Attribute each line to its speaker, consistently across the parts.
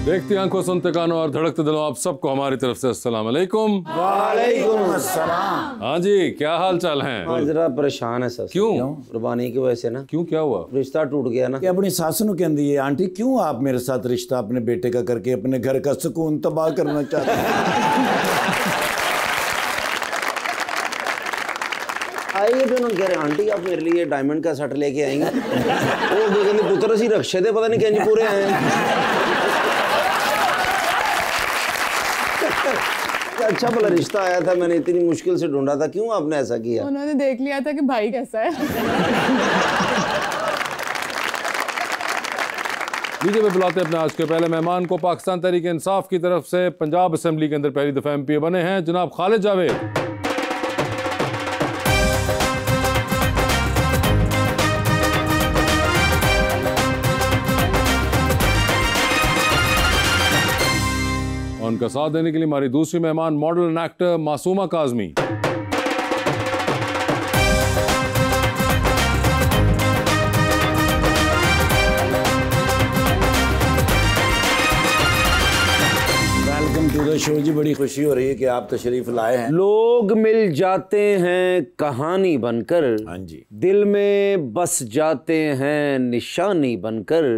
Speaker 1: देखती आंखों, सुनते कानों और धड़कते दिलों, आप सबको हमारी तरफ से अस्सलाम वालेकुम।
Speaker 2: वालेकुम अस्सलाम।
Speaker 1: हाँ जी, क्या हाल चाल है?
Speaker 2: जरा परेशान है सस।
Speaker 1: क्यों?
Speaker 2: कुर्बानी की वजह से ना।
Speaker 1: क्यों, क्या हुआ?
Speaker 2: रिश्ता टूट गया ना।
Speaker 3: कि अपनी सास नूं कहंदी है, आंटी क्यों आप मेरे साथ रिश्ता अपने बेटे का करके अपने घर का सुकून तबाह करना चाहते हैं?
Speaker 2: आइए तो उन्होंने कह रहे आंटी आप मेरे लिए डायमंड का सेट लेके आएंगे। वो कहते पुत्र सी रक्षे दे पता नहीं कहीं पूरे आए। अच्छा भला रिश्ता आया था, मैंने इतनी मुश्किल से ढूंढा था, क्यों आपने ऐसा किया?
Speaker 4: उन्होंने देख लिया था कि भाई कैसा है।
Speaker 1: लीजिए मैं बुलाते हैं अपने आज के पहले मेहमान को। पाकिस्तान तहरीक इंसाफ की तरफ से पंजाब असेंबली के अंदर पहली दफा MP बने हैं जनाब खालिद जावेद। उनका साथ देने के लिए हमारी दूसरी मेहमान model and actor Masooma Kazmi.
Speaker 3: Welcome to the show जी, बड़ी खुशी हो रही है कि आप तशरीफ लाए हैं।
Speaker 2: लोग मिल जाते हैं कहानी बनकर,
Speaker 3: हाँ जी,
Speaker 2: दिल में बस जाते हैं निशानी बनकर,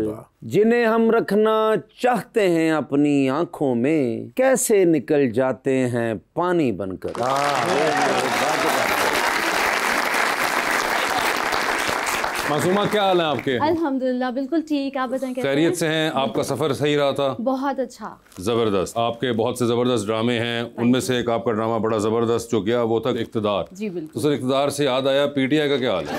Speaker 2: जिन्हें हम रखना चाहते हैं अपनी आंखों में, कैसे निकल जाते हैं पानी बनकर।
Speaker 1: मासूमा, क्या हाल है आपके?
Speaker 5: अल्हम्दुलिल्लाह बिल्कुल ठीक। आप बताएं कैसे
Speaker 1: खैरियत
Speaker 5: हैं?
Speaker 1: से हैं? आपका सफर सही रहा था?
Speaker 5: बहुत अच्छा।
Speaker 1: जबरदस्त। आपके बहुत से जबरदस्त ड्रामे हैं, उनमें से एक आपका ड्रामा बड़ा जबरदस्त जो गया वो था इक़्तिदार।
Speaker 5: जी बिल्कुल।
Speaker 1: तो सर इक़्तिदार से याद आया, PTI का क्या हाल है?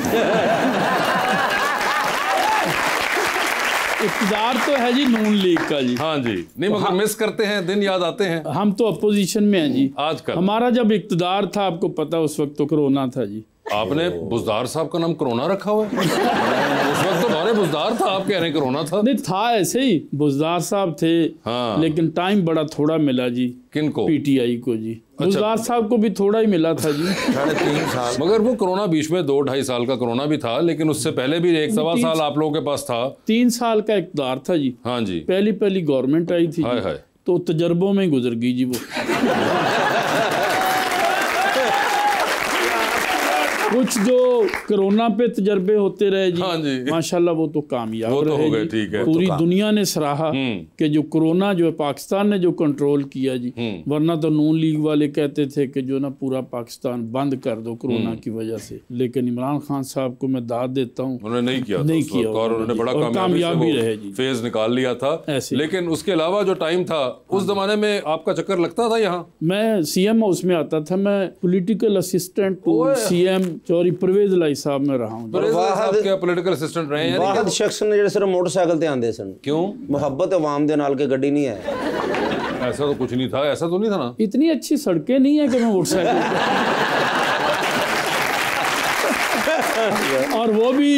Speaker 6: इक़्तिदार तो है जी नून लीग का जी।
Speaker 1: हाँ जी, नहीं मगर मिस करते हैं, दिन याद आते हैं।
Speaker 6: हम तो अपोजिशन में हैं जी।
Speaker 1: आजकल
Speaker 6: हमारा जब इक़्तिदार था, आपको पता उस वक्त तो कोरोना था जी।
Speaker 1: आपने बुज़दार साहब का नाम कोरोना रखा हुआ है? उस वक्त तो हमारे बुज़दार था, आप कह रहे हैं कोरोना था?
Speaker 6: नहीं था, ऐसे ही बुज़दार साहब थे।
Speaker 1: हाँ।
Speaker 6: लेकिन टाइम बड़ा थोड़ा मिला जी।
Speaker 1: किनको?
Speaker 6: PTI को जी। बुज़दार साहब को भी थोड़ा ही मिला था जी।
Speaker 3: 3.5 साल।
Speaker 1: मगर वो कोरोना बीच में 2-2.5 साल का कोरोना भी था, लेकिन उससे पहले भी 1-1.25 साल आप लोगों के पास था।
Speaker 6: 3 साल का इक़्तिदार था जी।
Speaker 1: हाँ जी।
Speaker 6: पहली गवर्नमेंट आई थी
Speaker 1: हाय
Speaker 6: जी।
Speaker 1: हाय।
Speaker 6: तो तजर्बों में गुजर गई जी वो। कुछ जो कोरोना पे तजर्बे होते रहे जी,
Speaker 1: हाँ जी।
Speaker 6: माशाल्लाह वो तो कामयाब
Speaker 1: वो तो
Speaker 6: रहे
Speaker 1: हो गए,
Speaker 6: जी।
Speaker 1: ठीक है।
Speaker 6: पूरी दुनिया ने सराहा कि जो कोरोना जो है पाकिस्तान ने जो कंट्रोल किया जी, वरना तो नून लीग वाले कहते थे कि जो ना पूरा पाकिस्तान बंद कर दो कोरोना की वजह से। लेकिन इमरान खान साहब को मैं दाद देता हूँ,
Speaker 1: उन्होंने नहीं किया था
Speaker 6: नहीं
Speaker 1: उस वक्त,
Speaker 6: किया
Speaker 1: और उन्होंने बड़ा
Speaker 6: और
Speaker 1: कामयाबी
Speaker 6: भी
Speaker 1: से
Speaker 6: रहे
Speaker 1: वो
Speaker 6: जी।
Speaker 1: फेज निकाल लिया था।
Speaker 6: ऐसे।
Speaker 1: लेकिन उसके अलावा जो टाइम था उस जमाने में आपका चक्कर लगता था यहाँ?
Speaker 6: मैं CM हाउस में आता था, मैं political assistant CM Chaudhry Pervez Elahi साहब में रहा हूँ।
Speaker 1: परवेज साहब क्या पॉलिटिकल असिस्टेंट रहे हैं?
Speaker 2: वाहद शख्स ने जो सिर्फ मोटरसाइकिल ते आंदे सन।
Speaker 1: क्यों?
Speaker 2: मुहब्बत अवाम दे नाल के गड्डी नहीं है।
Speaker 1: ऐसा तो कुछ नहीं था, ऐसा तो नहीं था ना।
Speaker 6: इतनी अच्छी सड़कें नहीं है कि मैं मोटरसाइकिल और वो भी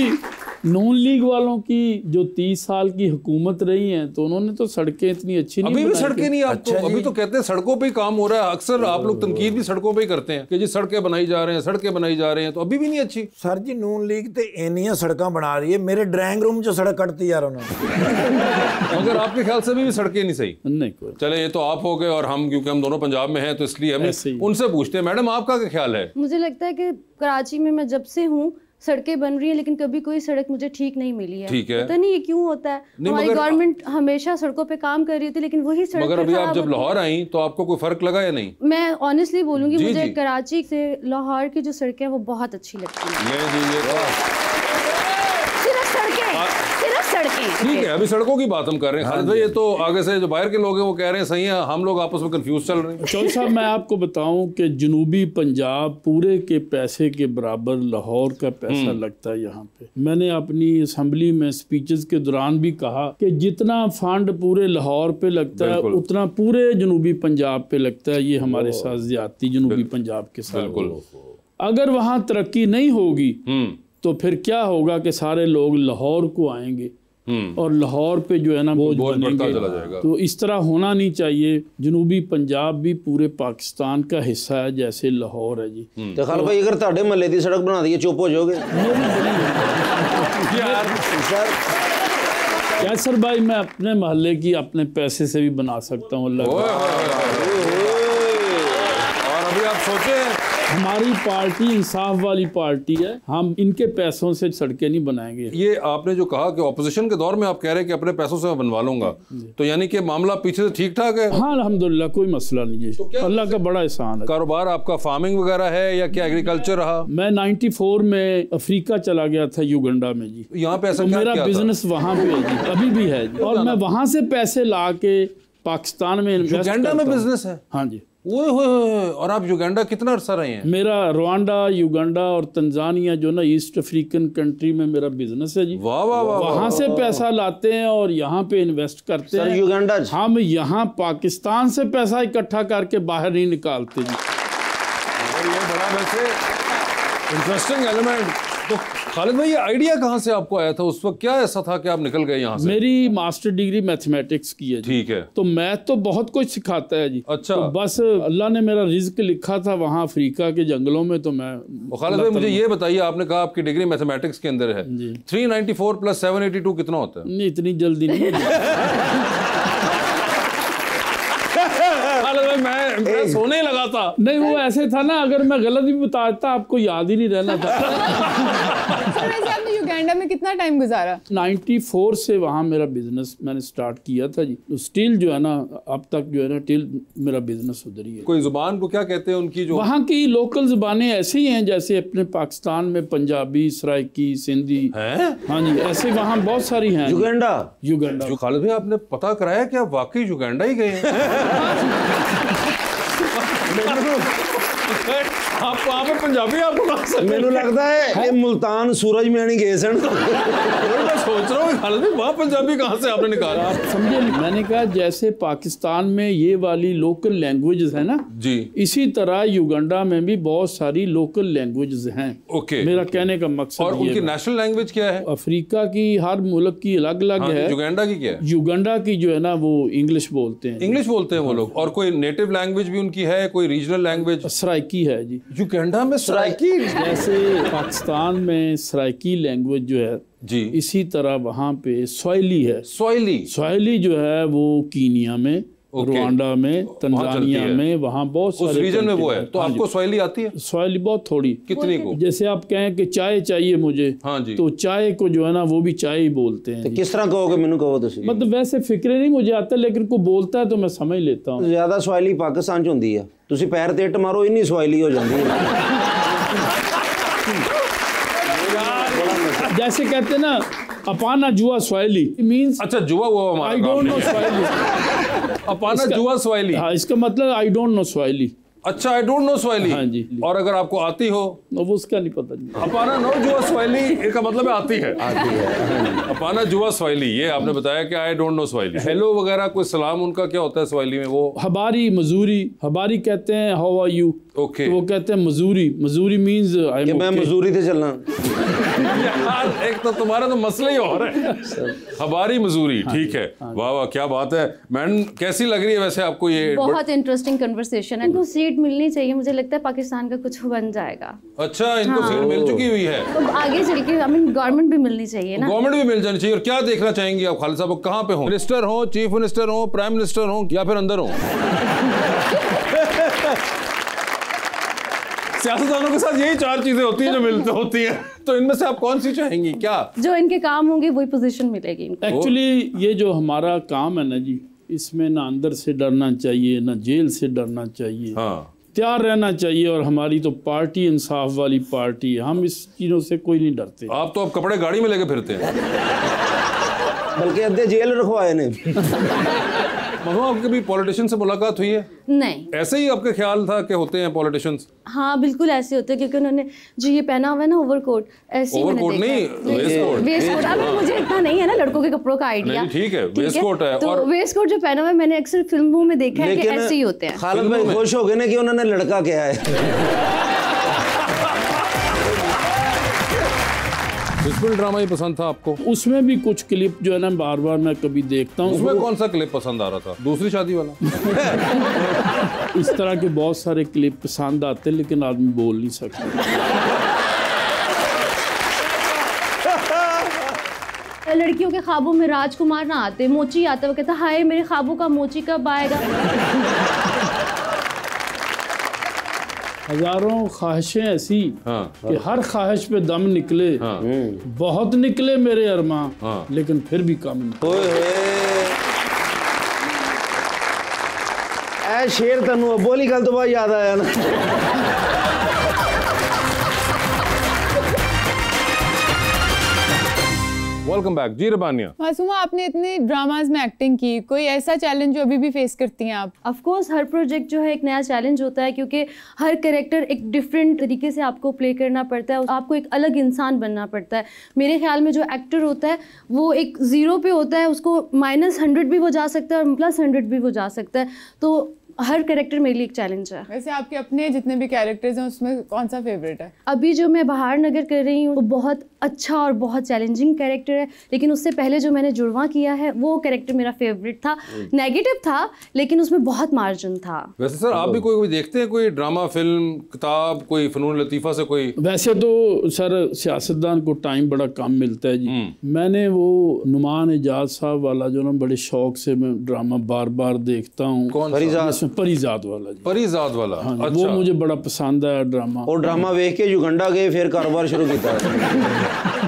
Speaker 6: नून लीग वालों की जो 30 साल की हुकूमत रही है, तो उन्होंने तो सड़कें इतनी अच्छी नहीं
Speaker 1: अभी भी
Speaker 6: बनाई
Speaker 1: सड़कें
Speaker 6: कि-
Speaker 1: नहीं आपको? अभी तो कहते हैं सड़कों पे ही काम हो रहा है। अक्सर आप लोग तनकीद भी सड़कों पे ही करते हैं कि जी सड़कें बनाई जा रहे हैं, सड़कें बनाई जा रहे हैं, तो अभी भी नहीं अच्छी।
Speaker 3: सर जी नून लीग ते इन्नियां सड़कां बना रही है, मेरे ड्राइंग रूम जो सड़क कटती यार उन्होंने।
Speaker 1: मगर आपके ख्याल से भी सड़कें नहीं सही?
Speaker 6: नहीं कोई।
Speaker 1: चले, ये तो आप हो गए और हम, क्योंकि हम दोनों पंजाब में हैं तो इसलिए हम
Speaker 6: ऐसे ही।
Speaker 1: उनसे पूछते हैं। मैडम आपका क्या ख्याल है?
Speaker 5: मुझे लगता है कि कराची में मैं जब से हूँ सड़कें बन रही हैं, लेकिन कभी कोई सड़क मुझे ठीक नहीं मिली है।
Speaker 1: ठीक है।
Speaker 5: पता नहीं ये क्यों होता है। हमारी
Speaker 1: मगर-
Speaker 5: गवर्नमेंट हमेशा सड़कों पे काम कर रही थी, लेकिन वही सड़क
Speaker 1: मगर
Speaker 5: पे
Speaker 1: अभी आप
Speaker 5: खराब
Speaker 1: जब
Speaker 5: होती है।
Speaker 1: लाहौर आई तो आपको कोई फर्क लगा या नहीं?
Speaker 5: मैं ऑनेस्टली बोलूंगी,
Speaker 1: जी,
Speaker 5: मुझे
Speaker 1: जी।
Speaker 5: कराची से लाहौर की जो सड़कें हैं वो बहुत अच्छी लगती हैं।
Speaker 1: ये जी, ये
Speaker 5: सिर्फ सड़कें
Speaker 1: ठीक है। अभी सड़कों की बात हम कर रहे हैं खालिद भाई। ये तो आगे से जो बाहर के लोग हैं वो कह रहे हैं सही है, हम लोग आपस में कंफ्यूज चल रहे हैं।
Speaker 6: चौधरी साहब मैं आपको बताऊं कि जनूबी पंजाब पूरे के पैसे के बराबर लाहौर का पैसा लगता है यहाँ पे। मैंने अपनी असम्बली में स्पीचेस के दौरान भी कहा कि जितना फंड पूरे लाहौर पे लगता है उतना पूरे जनूबी पंजाब पे लगता है। ये हमारे साथ ज्यादती जनूबी पंजाब के साथ।
Speaker 1: बिल्कुल।
Speaker 6: अगर वहाँ तरक्की नहीं होगी तो फिर क्या होगा कि सारे लोग लाहौर को आएंगे और लाहौर पे जो है ना बोझ
Speaker 1: बढ़ता चला
Speaker 6: बनेंगे।
Speaker 1: जाएगा।
Speaker 6: तो इस तरह होना नहीं चाहिए। जनूबी पंजाब भी पूरे पाकिस्तान का हिस्सा है जैसे लाहौर है जी।
Speaker 2: तो खाल भाई अगर ਤੁਹਾਡੇ महल्ले की सड़क बना दी चुप हो जाओगे
Speaker 1: यार
Speaker 2: सर।
Speaker 6: कैसर भाई मैं अपने मोहल्ले की अपने पैसे से भी बना सकता हूँ अल्लाह
Speaker 1: ओए,
Speaker 6: का।
Speaker 1: ओए, ओए। और अभी आप सोचे
Speaker 6: हमारी पार्टी इंसाफ वाली पार्टी है, हम इनके पैसों से सड़कें नहीं बनाएंगे।
Speaker 1: ये आपने जो कहा कि ऑपोजिशन के दौर में आप कह रहे हैं कि अपने पैसों से मैं बनवा लूंगा, तो यानी कि मामला पीछे से ठीक ठाक है।
Speaker 6: हाँ अल्हम्दुलिल्लाह कोई मसला नहीं है, अल्लाह का बड़ा एहसान है।
Speaker 1: कारोबार आपका फार्मिंग वगैरह है या क्या एग्रीकल्चर रहा?
Speaker 6: मैं 94 में अफ्रीका चला गया था, युगांडा में जी।
Speaker 1: यहाँ पे ऐसा
Speaker 6: तो
Speaker 1: क्या
Speaker 6: मेरा
Speaker 1: किया था?
Speaker 6: बिजनेस वहाँ पे है जी, अभी भी है जी। और मैं वहाँ से पैसे ला के पाकिस्तान में इन्वेस्ट
Speaker 1: युगांडा में
Speaker 6: करता हूँ।
Speaker 1: बिजनेस है?
Speaker 6: हाँ जी।
Speaker 1: ओए होए होए। और आप युगांडा कितना अरसा रहे हैं?
Speaker 6: मेरा रवांडा, युगांडा और तंजानिया जो ना ईस्ट अफ्रीकन कंट्री में मेरा बिजनेस है जी।
Speaker 1: वाह वाह वाह।
Speaker 6: वहाँ से पैसा लाते हैं और यहाँ पे इन्वेस्ट करते
Speaker 2: सर
Speaker 6: हैं।
Speaker 2: युगांडा
Speaker 6: हम यहाँ पाकिस्तान से पैसा इकट्ठा करके बाहर नहीं निकालते जी।
Speaker 1: ये बड़ा वैसे इंटरेस्टिंग एलिमेंट। तो खालिद भाई ये आइडिया कहाँ से आपको आया था? उस वक्त क्या ऐसा था कि आप निकल गए यहाँ से?
Speaker 6: मेरी मास्टर डिग्री मैथमेटिक्स की है जी।
Speaker 1: ठीक है।
Speaker 6: तो मैथ तो बहुत कुछ सिखाता है जी।
Speaker 1: अच्छा।
Speaker 6: तो बस अल्लाह ने मेरा रिज्क लिखा था वहाँ अफ्रीका के जंगलों में, तो मैं
Speaker 1: और खालिद भाई मुझे ये बताइए, आपने कहा आपकी डिग्री मैथमेटिक्स के अंदर है, 394 प्लस 782 कितना होता है?
Speaker 6: नहीं इतनी जल्दी नहीं।
Speaker 1: खालिद भाई मैं सोने लगा था।
Speaker 6: नहीं वो ऐसे था ना, अगर मैं गलत भी बताता आपको याद ही नहीं रहना था।
Speaker 4: सर वैसे आपने युगांडा में कितना टाइम गुजारा?
Speaker 6: 94 से वहाँ मेरा बिजनेस मैंने स्टार्ट किया था जी। तो स्टिल जो है ना अब तक जो है ना टिल मेरा बिजनेस उधर ही है।
Speaker 1: कोई जुबान को क्या कहते हैं उनकी जो?
Speaker 6: वहाँ की लोकल जुबानें ऐसी ही हैं जैसे अपने पाकिस्तान में पंजाबी, सराइकी, सिंधी।
Speaker 1: हैं?
Speaker 6: हाँ जी ऐसे वहाँ बहुत सारी हैं।
Speaker 2: Uganda
Speaker 6: Uganda.
Speaker 1: जो खालिद भाई आपने पता कराया कि आप वाकई युगांडा ही गए हैं? आप वहाँ पे पंजाबी आपको कहाँ से?
Speaker 2: ਮੈਨੂੰ ਲੱਗਦਾ ਹੈ ਇਹ ਮੁਲਤਾਨ सूरज में नहीं गए सन।
Speaker 1: मैं सोच रहा हूँ खालिद भाई वहाँ पंजाबी कहाँ से आपने निकाला?
Speaker 6: आप समझे नहीं? मैंने कहा जैसे पाकिस्तान में ये वाली लोकल लैंग्वेजेस है ना
Speaker 1: जी।
Speaker 6: इसी तरह युगांडा में भी बहुत सारी लोकल लैंग्वेजेस हैं।
Speaker 1: ओके।
Speaker 6: मेरा कहने का मकसद
Speaker 1: और
Speaker 6: ये
Speaker 1: उनकी
Speaker 6: है।
Speaker 1: नेशनल लैंग्वेज क्या है?
Speaker 6: अफ्रीका की हर मुल्क की अलग अलग
Speaker 1: हाँ,
Speaker 6: है।
Speaker 1: युगांडा की क्या है?
Speaker 6: युगांडा की जो है ना वो इंग्लिश बोलते हैं।
Speaker 1: इंग्लिश बोलते हैं वो लोग। और कोई नेटिव लैंग्वेज भी उनकी है, कोई रीजनल लैंग्वेज?
Speaker 6: सराइकी है जी।
Speaker 1: युगांडा में सराइकी?
Speaker 6: जैसे पाकिस्तान में सराइकी लैंग्वेज जो है
Speaker 1: जी।
Speaker 6: इसी तरह वहाँ पे स्वाहिली है।
Speaker 1: स्वाहिली?
Speaker 6: स्वाहिली जो है वो कीनिया में,
Speaker 1: ओके।
Speaker 6: रुवांडा में, तंजानिया
Speaker 1: है।
Speaker 6: में, वहाँ बहुत
Speaker 1: उस
Speaker 6: सारे
Speaker 1: रीजन में वो
Speaker 6: country
Speaker 1: है।
Speaker 6: हैं।
Speaker 1: तो
Speaker 6: हाँ
Speaker 1: आपको
Speaker 6: जी।
Speaker 1: स्वाहिली आती है?
Speaker 6: स्वाहिली बहुत थोड़ी।
Speaker 1: कितनी को?
Speaker 6: जैसे आप कहें कि चाय चाहिए मुझे,
Speaker 1: हाँ जी।
Speaker 6: तो चाय को जो है ना वो भी चाय ही बोलते हैं।
Speaker 2: किस तरह कहोगे मैनू कहो तुसी?
Speaker 6: मतलब वैसे फिक्रे नहीं मुझे आता, लेकिन को बोलता है तो मैं समझ लेता हूँ।
Speaker 2: ਜ਼ਿਆਦਾ ਸਵਾਇਲੀ ਪਾਕਿਸਤਾਨ ਚ ਹੁੰਦੀ ਆ। ਤੁਸੀਂ ਪੈਰ ਤੇ ਇੱਟ ਮਾਰੋ ਇੰਨੀ ਸਵਾਇਲੀ ਹੋ ਜਾਂਦੀ ਹੈ।
Speaker 6: जैसे कहते हैं ना अपाना जुआ स्वाहिली मीन्स
Speaker 1: अच्छा जुआ हुआ हमारा
Speaker 6: आई
Speaker 1: काम
Speaker 6: डोंट नो
Speaker 1: नहीं है।
Speaker 6: स्वाहिली।
Speaker 1: अपाना जुआ स्वाहिली।
Speaker 6: हाँ इसका मतलब आई डोंट नो स्वाहिली।
Speaker 1: अच्छा आई डोंट नो स्वाहिली।
Speaker 6: हाँ जी।
Speaker 1: और अगर आपको आती हो?
Speaker 6: वो उसका नहीं पता जी।
Speaker 1: अपाना नो जुआ स्वाहिली इसका मतलब है आती है।
Speaker 2: आती है।
Speaker 1: अपाना जुआ स्वाहिली, ये आपने बताया कि I don't know Swahili. Hello वगैरह कोई सलाम उनका क्या होता है स्वाहिली में? वो
Speaker 6: हबारी मजूरी, हबारी कहते हैं हाउ आर यू।
Speaker 1: ओके।
Speaker 6: तो वो कहते हैं मजूरी, मजूरी मीन्स आई
Speaker 2: कि
Speaker 6: एम
Speaker 2: मैं मजदूरी ते चलना।
Speaker 1: यार एक तो तुम्हारा तो मसला ही और है। हबारी मजूरी, ठीक है। वाह वाह क्या बात है। मैडम कैसी लग रही है वैसे आपको ये?
Speaker 5: बहुत इंटरेस्टिंग कन्वर्सेशन है। इनको सीट मिलनी चाहिए, मुझे लगता है पाकिस्तान का कुछ बन जाएगा।
Speaker 1: अच्छा इनको सीट मिल चुकी हुई है
Speaker 5: तो आगे चल के आई मीन गवर्नमेंट भी मिलनी चाहिए ना।
Speaker 1: गवर्नमेंट भी मिल जानी चाहिए। और क्या देखना चाहेंगी आप खालिद साहब? कहाँ पे हो? मिनिस्टर हो, चीफ मिनिस्टर हो, प्राइम मिनिस्टर हो, या फिर अंदर हो? सियासतदानों के साथ यही चार चीजें होती हैं जो मिलती होती हैं। तो इनमें से आप कौन सी चाहेंगी? क्या
Speaker 5: जो इनके काम होंगे वही पोजीशन मिलेगी इनको।
Speaker 6: एक्चुअली ये जो हमारा काम है ना जी, इसमें ना अंदर से डरना चाहिए ना जेल से डरना चाहिए।
Speaker 1: हाँ
Speaker 6: तैयार रहना चाहिए। और हमारी तो पार्टी इंसाफ वाली पार्टी है, हम इस चीज़ों से कोई नहीं डरते।
Speaker 1: आप तो अब कपड़े गाड़ी में लेके फिरते हैं।
Speaker 2: बल्कि अद्धे जेल रखवाए ने।
Speaker 1: मनु आपकी कभी पॉलिटिशियन से मुलाकात हुई है?
Speaker 5: नहीं।
Speaker 1: ऐसे ही आपके ख्याल था कि होते हैं पॉलिटिशियंस?
Speaker 5: हाँ बिल्कुल ऐसे होते हैं, क्योंकि उन्होंने जो ये पहना हुआ है ना ओवरकोट, ऐसे ही मैंने
Speaker 1: ओवरकोट
Speaker 5: देखा
Speaker 1: नहीं,
Speaker 5: है।
Speaker 1: Waistcoat.
Speaker 5: Waistcoat. अब मुझे इतना नहीं है ना लड़कों के कपड़ों का आइडिया।
Speaker 1: नहीं, ठीक है, वेस्ट कोट है।
Speaker 5: तो
Speaker 1: और
Speaker 5: वेस्ट कोट जो पहना हुआ है मैंने अक्सर फिल्मों में देखा है कि ऐसे ही होते हैं।
Speaker 2: खालिद भाई खुश हो गए ना कि उन्होंने लड़का क्या है।
Speaker 1: बिस्मिल ड्रामा ही पसंद था आपको?
Speaker 6: उसमें भी कुछ क्लिप जो है ना बार बार मैं कभी देखता हूँ।
Speaker 1: उसमें कौन सा क्लिप पसंद आ रहा था? दूसरी शादी वाला?
Speaker 6: इस तरह के बहुत सारे क्लिप पसंद आते हैं, लेकिन आदमी बोल नहीं सकता।
Speaker 5: लड़कियों के ख्वाबों में राजकुमार ना आते, मोची आता, वो कहता हाय मेरे ख्वाबों का मोची कब आएगा।
Speaker 6: हजारों ख्वाहिशें ऐसी
Speaker 1: हाँ।
Speaker 6: कि हर ख्वाहिश पे दम निकले,
Speaker 1: हाँ।
Speaker 6: बहुत निकले मेरे अरमां,
Speaker 1: हाँ।
Speaker 6: लेकिन फिर भी कम निकले।
Speaker 2: ऐ शेर तनु बोली गल तो बहुत याद आया ना।
Speaker 1: वेलकम बैक जी रबानिया।
Speaker 4: मासूमा, आपने इतने ड्रामाज में एक्टिंग की, कोई ऐसा चैलेंज जो अभी भी फेस करती हैं आप?
Speaker 5: ऑफ कोर्स हर प्रोजेक्ट जो है एक नया चैलेंज होता है, क्योंकि हर कैरेक्टर एक डिफरेंट तरीके से आपको प्ले करना पड़ता है, आपको एक अलग इंसान बनना पड़ता है। मेरे ख्याल में जो एक्टर होता है वो एक 0 पे होता है, उसको -100 भी वो जा सकता है और +100 भी वो जा सकता है, तो हर कैरेक्टर मेरे लिए एक चैलेंज है।
Speaker 4: वैसे आपके अपने जितने भी कैरेक्टर्स हैं उसमें कौन सा फेवरेट है?
Speaker 5: अभी जो मैं बहार नगर कर रही हूँ वो बहुत अच्छा और बहुत चैलेंजिंग कैरेक्टर है, लेकिन उससे पहले जो मैंने जुड़वा किया है वो कैरेक्टर मेरा फेवरेट था। नेगेटिव था लेकिन उसमें बहुत मार्जिन था।
Speaker 1: वैसे सर आप भी कोई देखते हैं कोई ड्रामा, फिल्म, किताब, कोई फनून लतीफ़ा से कोई?
Speaker 6: वैसे तो सर सियासतदान को टाइम बड़ा कम मिलता है जी। मैंने वो नुमान एजाज साहब वाला जो ना बड़े शौक से मैं ड्रामा बार बार देखता हूँ।
Speaker 1: कौन सा?
Speaker 6: परिजात वाला जी।
Speaker 1: परिजात वाला।
Speaker 6: हाँ,
Speaker 1: अच्छा।
Speaker 6: वो मुझे बड़ा पसंद आया ड्रामा।
Speaker 2: और ड्रामा देख के युगांडा गए, फिर कारोबार शुरू किया।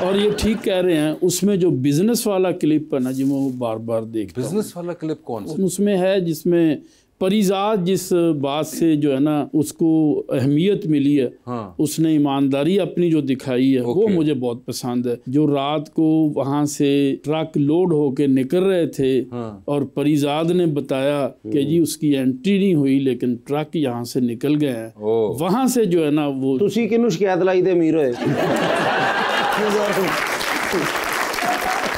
Speaker 6: और ये ठीक कह रहे हैं, उसमें जो बिजनेस वाला क्लिप है ना जी, वो बार बार देखता हूं।
Speaker 1: बिजनेस वाला क्लिप कौन सा?
Speaker 6: उसमें है जिसमें परिजात जिस बात से जो है ना उसको अहमियत मिली है,
Speaker 1: हाँ।
Speaker 6: उसने ईमानदारी अपनी जो दिखाई है वो मुझे बहुत पसंद है। जो रात को वहां से ट्रक लोड होके निकल रहे थे,
Speaker 1: हाँ।
Speaker 6: और परिजात ने बताया कि जी उसकी एंट्री नहीं हुई लेकिन ट्रक यहाँ से निकल गए हैं, वहां से जो है ना वो
Speaker 2: तुसी किनू शिकायत लाई थे अमीर होए?